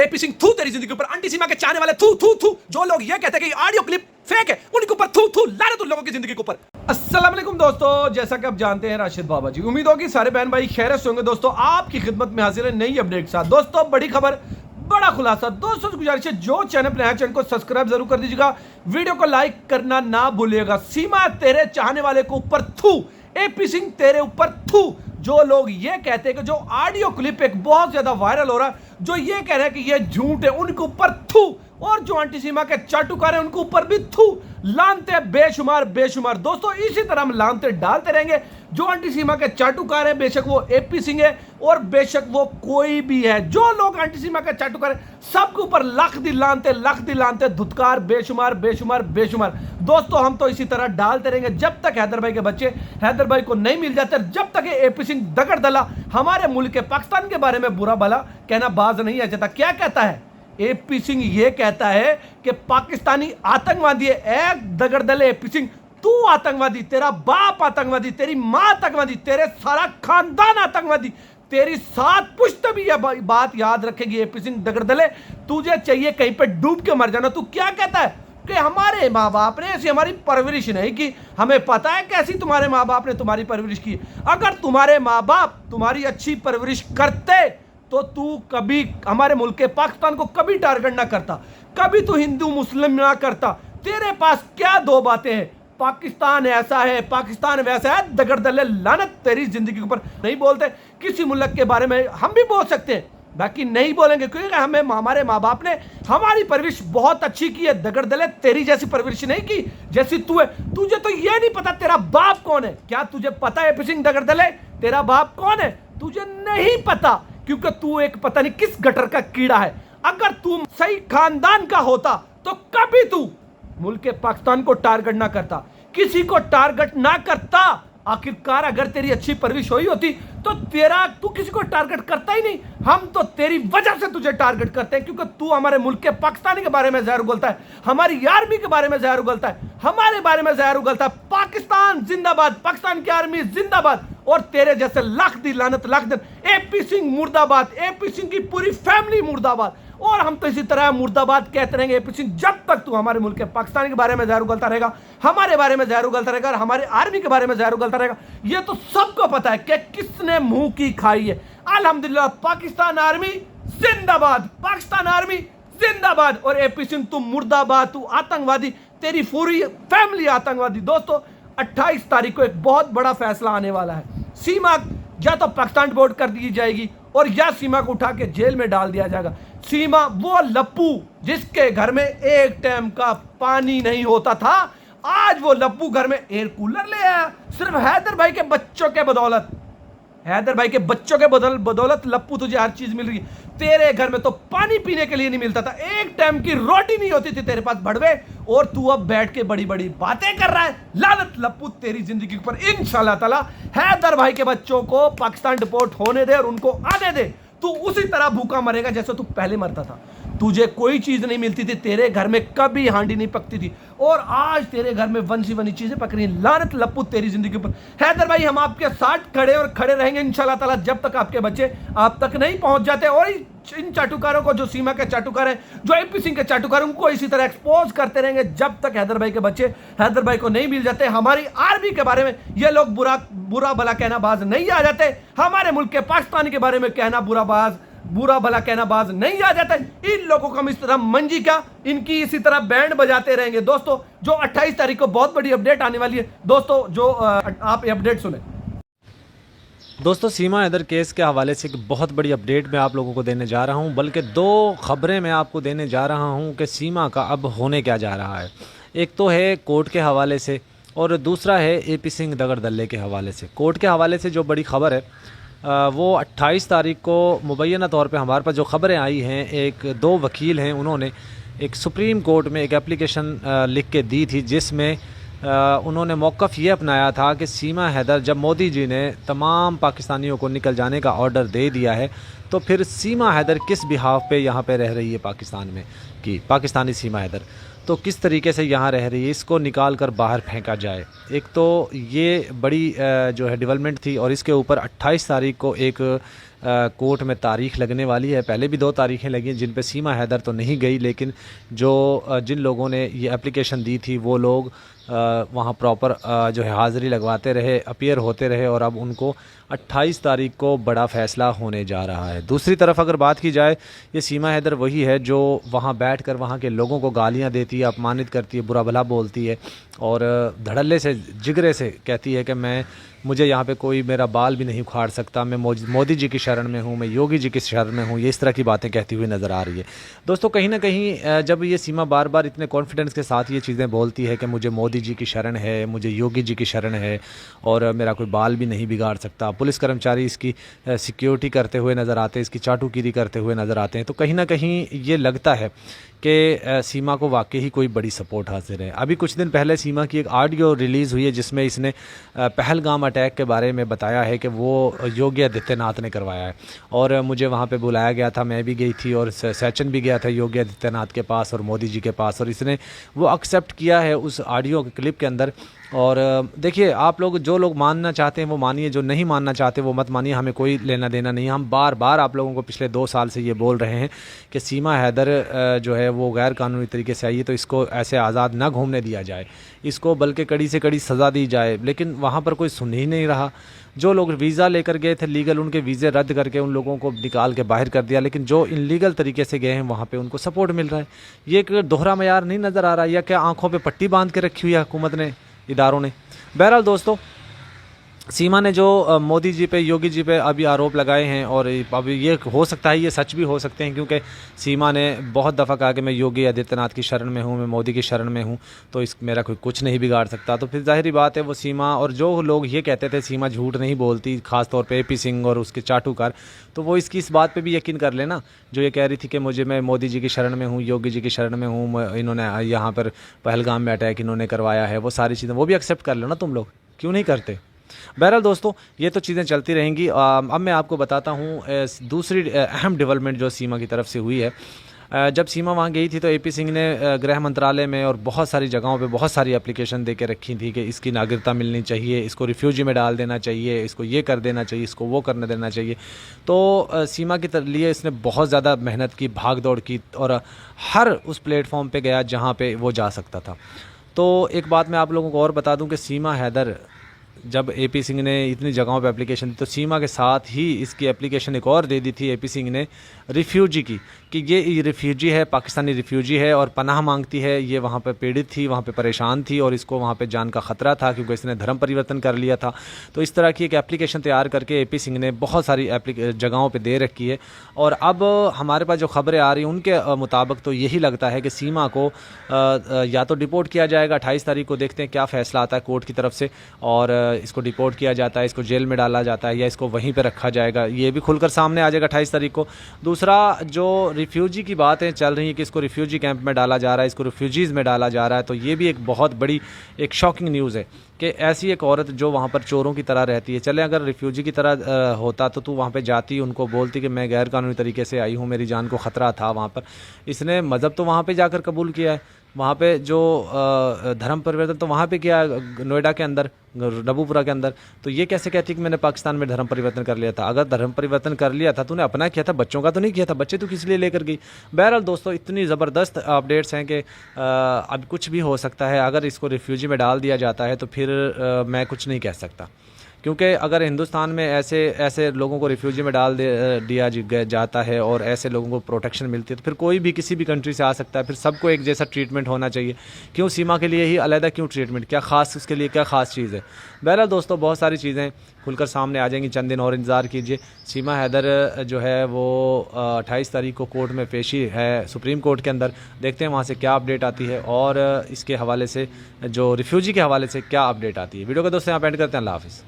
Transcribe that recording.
AP Singh थू तेरी जिंदगी ऊपर, आंटी सीमा के चाहने वाले थू थू थू, जो लोग ये कहते हैं कि ऑडियो क्लिप फेक है उनके ऊपर थू थू, लानत उन लोगों की जिंदगी के ऊपर। अस्सलाम वालेकुम दोस्तों, जैसा कि आप जानते हैं राशिद बाबा जी, उम्मीद हो कि सारे बहन भाई खैरियत से होंगे। दोस्तों आपकी खिदमत में हाजिर है नई अपडेट के साथ। दोस्तों बड़ी खबर, बड़ा खुलासा। दोस्तों गुजारिश है जो चैनल पर नया चैनल को सब्सक्राइब जरूर कर दीजिएगा, वीडियो को लाइक करना ना भूलिएगा। सीमा तेरे चाहने वाले को ऊपर थू, एपी सिंह तेरे ऊपर थू। जो लोग ये कहते हैं कि जो ऑडियो क्लिप एक बहुत ज्यादा वायरल हो रहा है, जो ये कह रहे हैं कि ये झूठ है, उनके ऊपर थू। और जो आंटी सीमा के चाटुकार हैं उनके ऊपर भी थू। लानते बेशुमार बेशुमार। दोस्तों इसी तरह हम लानते डालते रहेंगे। जो आंटी सीमा के चाटुकार है, बेशक वो एपी सिंह है और बेशक वो कोई भी है, जो लोग आंटी सीमा के चाटुकार है, सबके ऊपर लख दी लानते धुतकार बेशुमार बेशुमार बेशुमार। दोस्तों हम तो इसी तरह डालते रहेंगे जब तक हैदर भाई के बच्चे हैदर भाई को नहीं मिल जाते, जब तक ये एपी सिंह दगड़ दला हमारे मुल्क के पाकिस्तान के बारे में बुरा भला कहना बाज नहीं आ जाता। क्या कहता है एपी सिंह? ये कहता है कि पाकिस्तानी आतंकवादी है। एक दगड़ दले एपी सिंह, तू आतंकवादी, तेरा बाप आतंकवादी, तेरी मां आतंकवादी, तेरे सारा खानदान आतंकवादी, तेरी 7 पुश्त भी यह बात याद रखेगी। एपी सिंह दगड़ दले, तुझे चाहिए कहीं पे डूब के मर जाना। तू क्या कहता है कि हमारे माँ बाप ने ऐसी हमारी परवरिश नहीं की, हमें पता है कैसी तुम्हारे माँ बाप ने तुम्हारी परवरिश की। अगर तुम्हारे माँ बाप तुम्हारी अच्छी परवरिश करते तो तू कभी हमारे मुल्क के पाकिस्तान को कभी टारगेट ना करता, कभी तू हिंदू मुस्लिम ना करता। तेरे पास क्या दो बातें हैं? पाकिस्तान ऐसा है, पाकिस्तान वैसा है, दगड़ दले लानत तेरी जिंदगी के ऊपर। नहीं बोलते किसी मुल्क के बारे में, हम भी बोल सकते हैं, बाकी नहीं बोलेंगे क्योंकि हमें हमारे माँ बाप ने हमारी परवरिश बहुत अच्छी की है। दगड़ दले तेरी जैसी परवरिश नहीं की जैसी तू है। तुझे तो ये नहीं पता तेरा बाप कौन है। क्या तुझे पता है एपी सिंह दगड़ दले तेरा बाप कौन है? तुझे नहीं पता क्योंकि तू एक पता नहीं किस गटर का कीड़ा है। अगर तू सही खानदान का होता तो कभी तू मुल्क के पाकिस्तान को टारगेट ना करता, किसी को टारगेट ना करता। आखिरकार अगर तेरी अच्छी परवरिश हुई होती तो तू किसी को टारगेट करता ही नहीं। हम तो तेरी वजह से तुझे टारगेट करते हैं क्योंकि तू हमारे मुल्क के पाकिस्तानी के बारे में जहर उगलता है, हमारी आर्मी के बारे में जहर उगलता है, हमारे बारे में जहर उगलता है। पाकिस्तान जिंदाबाद, पाकिस्तान की आर्मी जिंदाबाद। और तेरे जैसे लाख दी लानत लाख दिन। एपी सिंह मुर्दाबाद, एपी सिंह की पूरी फैमिली मुर्दाबाद। और हम तो इसी तरह मुर्दाबाद कहते रहेंगे एपी सिंह जब तक तू हमारे मुल्क के पाकिस्तान के बारे में जहर उगलता रहेगा, हमारे बारे में जहर उगलता रहेगा, हमारे आर्मी के बारे में जहर उगलता रहेगा। ये तो सबको पता है कि किसने मुंह की खाई है। अल्हम्दुलिल्लाह पाकिस्तान आर्मी जिंदाबाद, पाकिस्तान आर्मी जिंदाबाद। और एपी सिंह तू मुर्दाबाद, तू आतंकवादी, तेरी पूरी फैमिली आतंकवादी। दोस्तों 28 तारीख को एक बहुत बड़ा फैसला आने वाला है। सीमा या तो पाकिस्तान डिपोर्ट कर दी जाएगी और या सीमा को उठा के जेल में डाल दिया जाएगा। सीमा वो लप्पू जिसके घर में एक टाइम का पानी नहीं होता था, आज वो लप्पू घर में एयर कूलर ले आया, सिर्फ हैदर भाई के बच्चों के बदौलत। हैदर भाई के बच्चों के बदौलत लप्पू तुझे हर चीज मिल रही है। तेरे घर में तो पानी पीने के लिए नहीं मिलता था, एक टाइम की रोटी नहीं होती थी तेरे पास भड़वे, और तू अब बैठ के बड़ी बड़ी बातें कर रहा है। लानत लप्पू तेरी जिंदगी पर। इंशाल्लाह ताला हैदर भाई के बच्चों को पाकिस्तान डिपोर्ट होने दे और उनको आने दे। तू उसी तरह भूखा मरेगा जैसे तू पहले मरता था। तुझे कोई चीज नहीं मिलती थी, तेरे घर में कभी हांडी नहीं पकती थी, और आज तेरे घर में वन सी वनी चीजें पक रही हैं। लानत लप्पू तेरी जिंदगी पर। हैदर भाई हम आपके साथ खड़े और खड़े रहेंगे इंशाल्लाह ताला जब तक आपके बच्चे आप तक नहीं पहुंच जाते। और इन चाटुकारों को, जो सीमा के चाटुकार हैं, जो एपी सिंह के चाटुकार, उनको इसी तरह एक्सपोज करते रहेंगे जब तक हैदर भाई के बच्चे हैदर भाई को नहीं मिल जाते। हमारी आर्मी के बारे में ये लोग बुरा भला कहना बाज नहीं आ जाते, हमारे मुल्क के पाकिस्तान के बारे में कहना बुरा भला कहना बाज नहीं आ जाता। इन लोगों को हम इस तरह मंजी का इनकी इसी तरह बैंड बजाते रहेंगे। दोस्तों जो 28 तारीख को बहुत बड़ी अपडेट आने वाली है, दोस्तों जो आप ये अपडेट सुने। दोस्तों सीमा हैदर केस के हवाले से एक बहुत बड़ी अपडेट मैं आप लोगों को देने जा रहा हूं, बल्कि 2 खबरें मैं आपको देने जा रहा हूं कि सीमा का अब होने क्या जा रहा है। एक तो है कोर्ट के हवाले से और दूसरा है एपी सिंह दगड़ दल्ले के हवाले से। कोर्ट के हवाले से जो बड़ी खबर है वो 28 तारीख को मुबैना तौर पे हमारे पास जो ख़बरें आई हैं, 1-2 वकील हैं, उन्होंने एक सुप्रीम कोर्ट में एक एप्लीकेशन लिख के दी थी जिसमें उन्होंने मौक़िफ़ ये अपनाया था कि सीमा हैदर, जब मोदी जी ने तमाम पाकिस्तानियों को निकल जाने का ऑर्डर दे दिया है तो फिर सीमा हैदर किस बिहाफ पे यहाँ पे रह रही है पाकिस्तान में, कि पाकिस्तानी सीमा हैदर तो किस तरीके से यहाँ रह रही है, इसको निकाल कर बाहर फेंका जाए। एक तो ये बड़ी जो है डेवलपमेंट थी और इसके ऊपर 28 तारीख को एक कोर्ट में तारीख लगने वाली है। पहले भी 2 तारीखें लगी जिन पे सीमा हैदर तो नहीं गई, लेकिन जिन लोगों ने ये एप्लीकेशन दी थी वो लोग वहाँ प्रॉपर जो है हाज़िरी लगवाते रहे, अपीयर होते रहे, और अब उनको 28 तारीख को बड़ा फ़ैसला होने जा रहा है। दूसरी तरफ अगर बात की जाए, ये सीमा हैदर वही है जो वहाँ बैठकर वहाँ के लोगों को गालियाँ देती है, अपमानित करती है, बुरा भला बोलती है और धड़ल्ले से जिगरे से कहती है कि मुझे यहाँ पे कोई मेरा बाल भी नहीं उखाड़ सकता, मैं मोदी जी की शरण में हूँ, मैं योगी जी की शरण में हूँ। ये इस तरह की बातें कहती हुई नज़र आ रही है। दोस्तों, कहीं ना कहीं जब ये सीमा बार बार इतने कॉन्फिडेंस के साथ ये चीज़ें बोलती है कि मुझे मोदी जी की शरण है, मुझे योगी जी की शरण है और मेरा कोई बाल भी नहीं बिगाड़ सकता, पुलिस कर्मचारी इसकी सिक्योरिटी करते हुए नज़र आते हैं, इसकी चाटुकीरी करते हुए नज़र आते हैं, तो कहीं ना कहीं ये लगता है कि सीमा को वाकई ही कोई बड़ी सपोर्ट हासिल है। अभी कुछ दिन पहले सीमा की एक ऑडियो रिलीज़ हुई है जिसमें इसने पहलगाम अटैक के बारे में बताया है कि वो योगी आदित्यनाथ ने करवाया है और मुझे वहाँ पे बुलाया गया था, मैं भी गई थी और सचिन भी गया था योगी आदित्यनाथ के पास और मोदी जी के पास, और इसने वो एक्सेप्ट किया है उस ऑडियो के क्लिप के अंदर। और देखिए, आप लोग जो लोग मानना चाहते हैं वो मानिए, जो नहीं मानना चाहते वो मत मानिए, हमें कोई लेना देना नहीं। हम बार बार आप लोगों को पिछले 2 साल से ये बोल रहे हैं कि सीमा हैदर जो है वो गैर कानूनी तरीके से आई है, तो इसको ऐसे आज़ाद ना घूमने दिया जाए, इसको बल्कि कड़ी से कड़ी सज़ा दी जाए। लेकिन वहाँ पर कोई सुन ही नहीं रहा। जो लोग वीज़ा लेकर गए थे लीगल, उनके वीज़े रद्द करके उन लोगों को निकाल के बाहर कर दिया, लेकिन जो इनलीगल तरीके से गए हैं वहाँ पे उनको सपोर्ट मिल रहा है। ये एक दोहरा मयार नहीं नज़र आ रहा, या क्या आंखों पे पट्टी बांध के रखी हुई है हुकूमत ने, इदारों ने। बहरहाल दोस्तों, सीमा ने जो मोदी जी पे, योगी जी पे अभी आरोप लगाए हैं, और अभी ये हो सकता है ये सच भी हो सकते हैं, क्योंकि सीमा ने बहुत दफ़ा कहा कि मैं योगी आदित्यनाथ की शरण में हूँ, मैं मोदी की शरण में हूँ, तो मेरा कोई कुछ नहीं बिगाड़ सकता। तो फिर जाहिर बात है वो सीमा, और जो लोग ये कहते थे सीमा झूठ नहीं बोलती, ख़ास तौर पे AP सिंह और उसके चाटुकार, तो वो इस बात पर भी यकीन कर लेना, जो ये कह रही थी कि मैं मोदी जी की शरण में हूँ, योगी जी की शरण में हूँ, इन्होंने यहाँ पर पहलगाम में अटैक इन्होंने करवाया है, वो सारी चीज़ें वो भी एक्सेप्ट कर लो ना तुम लोग, क्यों नहीं करते। बहरहाल दोस्तों, ये तो चीज़ें चलती रहेंगी। अब मैं आपको बताता हूँ दूसरी अहम डेवलपमेंट जो सीमा की तरफ से हुई है। जब सीमा वहाँ गई थी तो AP सिंह ने गृह मंत्रालय में और बहुत सारी जगहों पे बहुत सारी एप्लीकेशन दे के रखी थी कि इसकी नागरिकता मिलनी चाहिए, इसको रिफ्यूजी में डाल देना चाहिए, इसको ये कर देना चाहिए, इसको वो करने देना चाहिए। तो सीमा के लिए इसने बहुत ज़्यादा मेहनत की, भाग दौड़ की, और हर उस प्लेटफॉर्म पर गया जहाँ पर वो जा सकता था। तो एक बात मैं आप लोगों को और बता दूँ कि सीमा हैदर, जब AP सिंह ने इतनी जगहों पे एप्लीकेशन दी, तो सीमा के साथ ही इसकी एप्लीकेशन एक और दे दी थी AP सिंह ने रिफ्यूजी की, कि ये रिफ्यूजी है, पाकिस्तानी रिफ्यूजी है और पनाह मांगती है, ये वहाँ पे पीड़ित थी, वहाँ पे परेशान थी और इसको वहाँ पे जान का ख़तरा था क्योंकि इसने धर्म परिवर्तन कर लिया था। तो इस तरह की एक एप्लीकेशन तैयार करके AP सिंह ने बहुत सारी जगहों पे दे रखी है। और अब हमारे पास जो खबरें आ रही हैं उनके मुताबिक तो यही लगता है कि सीमा को या तो डिपोर्ट किया जाएगा, 28 तारीख को देखते हैं क्या फ़ैसला आता है कोर्ट की तरफ से, और इसको डिपोर्ट किया जाता है, इसको जेल में डाला जाता है या इसको वहीं पे रखा जाएगा, ये भी खुलकर सामने आ जाएगा 28 तारीख को। दूसरा, जो रिफ्यूजी की बातें चल रही हैं कि इसको रिफ्यूजी कैंप में डाला जा रहा है, इसको रिफ्यूजीज़ में डाला जा रहा है, तो ये भी एक बहुत बड़ी एक शॉकिंग न्यूज़ है कि ऐसी एक औरत जो वहाँ पर चोरों की तरह रहती है, चले अगर रिफ्यूजी की तरह होता तो तू वहाँ पे जाती, उनको बोलती कि मैं गैर कानूनी तरीके से आई हूँ, मेरी जान को ख़तरा था वहाँ पर। इसने मज़हब तो वहाँ पे जाकर कबूल किया है, वहाँ पे जो धर्म परिवर्तन तो वहाँ पे किया नोएडा के अंदर, नबूपुरा के अंदर। तो ये कैसे कहती कि मैंने पाकिस्तान में धर्म परिवर्तन कर लिया था? अगर धर्म परिवर्तन कर लिया था तूने अपना किया था, बच्चों का तो नहीं किया था, बच्चे तो किस लिए लेकर गई। बहरहाल दोस्तों, इतनी ज़बरदस्त अपडेट्स हैं कि अब कुछ भी हो सकता है। अगर इसको रिफ्यूजी में डाल दिया जाता है तो फिर मैं कुछ नहीं कह सकता, क्योंकि अगर हिंदुस्तान में ऐसे लोगों को रिफ्यूजी में डाल दिया जाता है और ऐसे लोगों को प्रोटेक्शन मिलती है तो फिर कोई भी किसी भी कंट्री से आ सकता है, फिर सबको एक जैसा ट्रीटमेंट होना चाहिए। क्यों सीमा के लिए ही अलहदा क्यों ट्रीटमेंट, क्या ख़ास उसके लिए क्या ख़ास चीज़ है? बहरहाल दोस्तों, बहुत सारी चीज़ें खुलकर सामने आ जाएंगी, चंद दिन और इंतज़ार कीजिए। सीमा हैदर जो है वो 28 तारीख को कोर्ट में पेशी है सुप्रीम कोर्ट के अंदर, देखते हैं वहाँ से क्या अपडेट आती है और इसके हवाले से जो रिफ्यूजी के हवाले से क्या अपडेट आती है। वीडियो को दोस्तों यहाँ एंड करते हैं। अल्लाह हाफ़िज़।